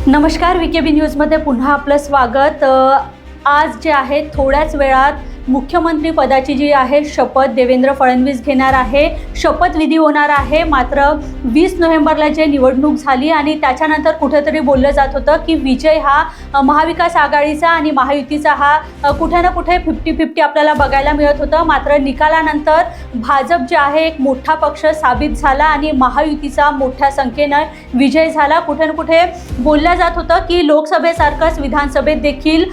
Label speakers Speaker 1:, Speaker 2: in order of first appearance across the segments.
Speaker 1: नमस्कार, VKB न्यूजमध्ये पुन्हा आपलं स्वागत। आज जे आहे थोड्याच वेळात मुख्यमंत्री पदाची जी आहे शपथ देवेंद्र फडणवीस घेणार आहे। शपथविधी होणार आहे। मात्र 20 नोव्हेंबरला जे निवडणूक झाली आणि त्याच्यानंतर कुठेतरी बोललं जात होतं की विजय हा महाविकास आघाडीचा आणि महायुतीचा हा कुठे ना कुठे 50-50 आपल्याला बघायला मिळत होतं। मात्र निकालानंतर भाजप जे आहे एक मोठा पक्ष साबित झाला आणि महायुतीचा मोठ्या संख्येने विजय झाला। कुठे ना कुठे बोललं जात होतं की लोकसभेसारखंच विधानसभेत देखील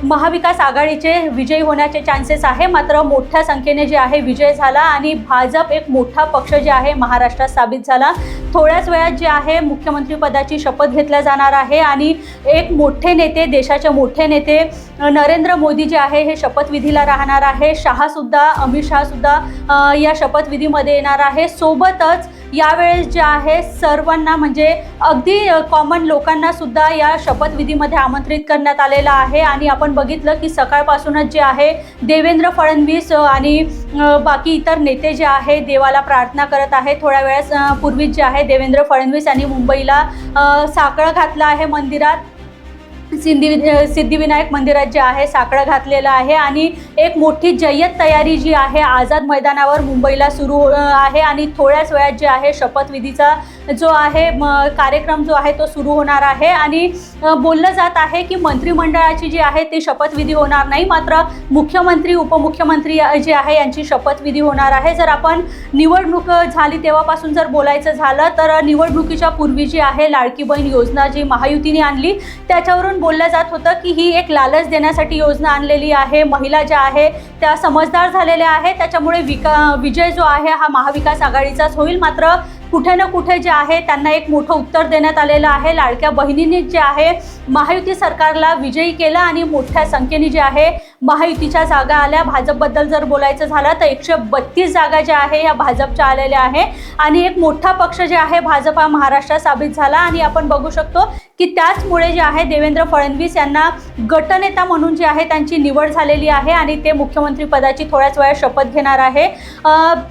Speaker 1: महाविकास आघाडीचे विजय होण्याचे चान्सेस आहे। मात्र मोठ्या संख्येने जे आहे विजय झाला आणि भाजप एक मोठा पक्ष जे आहे महाराष्ट्रात साबित झाला। थोड्याच वेळात जे आहे मुख्यमंत्री पदाची शपथ घेतल्या जाणार आहे आणि एक मोठे नेते, देशाचे मोठे नेते नरेंद्र मोदी जे आहे हे शपथविधीला राहणार आहे। अमित शहा सुद्धा या शपथविधीमध्ये येणार आहे। सोबतच यावेळेस जे आहे सर्वांना म्हणजे अगदी कॉमन लोकांना सुद्धा या शपथविधीमध्ये आमंत्रित करण्यात आलेलं आहे। आणि आपण बघितलं की सकाळपासूनच जे आहे देवेंद्र फडणवीस आणि बाकी इतर नेते जे आहे देवाला प्रार्थना करत आहे। थोड्या वेळापूर्वीच जे आहे देवेंद्र फडणवीस यांनी मुंबईला साकडं घातलं आहे मंदिरात, सिद्धिविनायक मंदिरात जे आहे साकडं घातलेलं आहे आणि एक मोठी जय्यत तयारी जी आहे आझाद मैदानावर मुंबईला सुरू आहे। आणि थोड्याच वेळात जे आहे शपथविधीचा जो आहे कार्यक्रम जो आहे तो सुरू होणार आहे। आणि बोललं जात आहे की मंत्रिमंडळाची जी आहे ती शपथविधी होणार नाही, मात्र मुख्यमंत्री उपमुख्यमंत्री जे आहे यांची शपथविधी होणार आहे। जर आपण निवडणूक झाली तेव्हापासून जर बोलायचं झालं तर निवडणुकीच्या पूर्वी जी आहे लाडकी बहीण योजना जी महायुतीने आणली त्याच्यावरून बोललं जात होतं की ही एक लालच देण्यासाठी योजना आणलेली आहे। महिला ज्या आहे त्या समजदार झालेल्या आहेत, त्याच्यामुळे विजय जो आहे हा महाविकास आघाडीचाच होईल। मात्र कुठे ना कुठे जे आहे त्यांना एक मोठं उत्तर देण्यात आलेलं आहे। लाडक्या बहिणींनी जे आहे महायुती सरकारला विजयी केलं आणि मोठ्या संख्येने जे आहे महायुतीच्या जागा आल्या। भाजपबद्दल जर बोलायचं झालं तर 132 जागा ज्या आहे या भाजपच्या आलेल्या आहे आणि एक मोठा पक्ष जे आहे भाजप हा महाराष्ट्रात साबित झाला। आणि आपण बघू शकतो की त्याचमुळे जे आहे देवेंद्र फडणवीस यांना गटनेता म्हणून जे आहे त्यांची निवड झालेली आहे आणि ते मुख्यमंत्री पदाची थोड्याच वेळात शपथ घेणार आहे।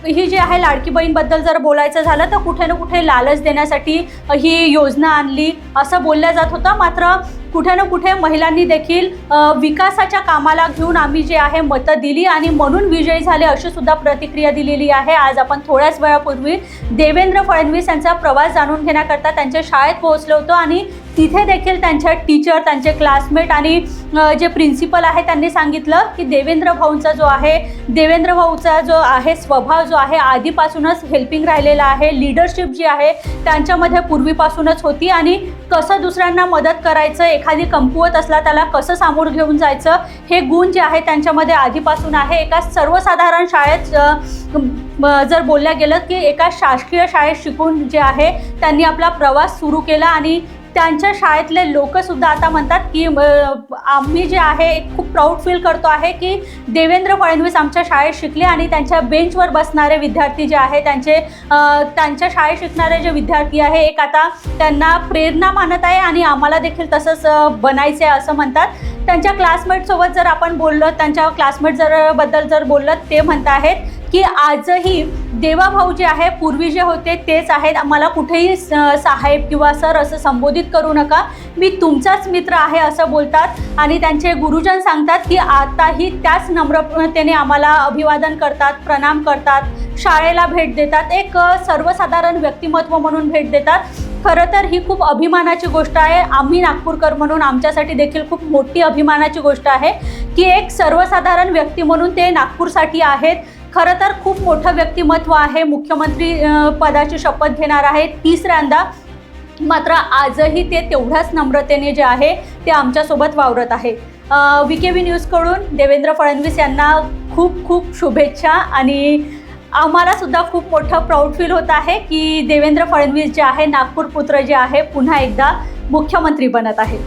Speaker 1: ही जी आहे लाडकी बहीणबद्दल जर बोलायचं झालं तर कुठे ना कुठे लालच देण्यासाठी ही योजना आणली असं बोललं जात होतं। मात्र कुठे ना कुठे महिलांनी देखील विकासाच्या कामाला घेऊन आम्ही जे आहे मतं दिली आणि म्हणून विजयी झाले अशी सुद्धा प्रतिक्रिया दिलेली आहे। आज आपण थोड्याच वेळापूर्वी देवेंद्र फडणवीस यांचा प्रवास जाणून घेण्याकरता त्यांच्या शाळेत पोहोचलो होतो आणि तिथे देखील त्यांच्या टीचर, त्यांचे क्लासमेट आणि जे प्रिन्सिपल आहे त्यांनी सांगितलं की देवेंद्र भाऊंचा जो आहे स्वभाव जो आहे आधीपासूनच हेल्पिंग राहिलेला आहे। लीडरशिप जी आहे त्यांच्यामध्ये पूर्वीपासूनच होती आणि कसं दुसऱ्यांना मदत करायचं, एखादी कमकुवत असला त्याला कसं सामोरं घेऊन जायचं हे गुण जे आहे त्यांच्यामध्ये आधीपासून आहे। एका सर्वसाधारण शाळेत जर बोलल्या गेलं की एका शासकीय शाळेत शिकून जे आहे त्यांनी आपला प्रवास सुरू केला आणि त्यांच्या शाळेतले लोकसुद्धा आता म्हणतात की आम्ही जे आहे खूप प्राऊड फील करतो आहे की देवेंद्र फडणवीस आमच्या शाळेत शिकले आणि त्यांच्या बेंचवर बसणारे विद्यार्थी जे आहे त्यांच्या शाळेत शिकणारे जे विद्यार्थी आहे एक आता त्यांना प्रेरणा मानत आहे आणि आम्हाला देखील तसंच बनायचं आहे असं म्हणतात। त्यांच्या क्लासमेटसोबत जर आपण बोललो, त्यांच्या क्लासमेट बद्दल जर बोललं ते म्हणत आहेत की आजही देवाभाऊ जे आहे पूर्वी जे होते तेच आहेत, आम्हाला कुठेही साहेब किंवा सर असं संबोधित करू नका, मी तुमचाच मित्र आहे असं बोलतात। आणि त्यांचे गुरुजन सांगतात की आताही त्याच नम्रतेने आम्हाला अभिवादन करतात, प्रणाम करतात, शाळेला भेट देतात, एक सर्वसाधारण व्यक्तिमत्व म्हणून भेट देतात। खरं तर ही खूप अभिमानाची गोष्ट आहे। आम्ही नागपूरकर म्हणून आमच्यासाठी देखील खूप मोठी अभिमानाची गोष्ट आहे की एक सर्वसाधारण व्यक्ती म्हणून ते नागपूरसाठी आहेत। खरं तर खूप मोठं व्यक्तिमत्व आहे, मुख्यमंत्री पदाची शपथ घेणार आहे तिसऱ्यांदा। मात्र आजही ते तेवढ्याच नम्रतेने जे आहे ते आमच्यासोबत वावरत आहे। VKB न्यूजकडून देवेंद्र फडणवीस यांना खूप खूप शुभेच्छा आणि आम्हाला सुद्धा खूप मोठं प्राऊड फील होत आहे की देवेंद्र फडणवीस जे आहे नागपूर पुत्र जे आहे पुन्हा एकदा मुख्यमंत्री बनत आहे।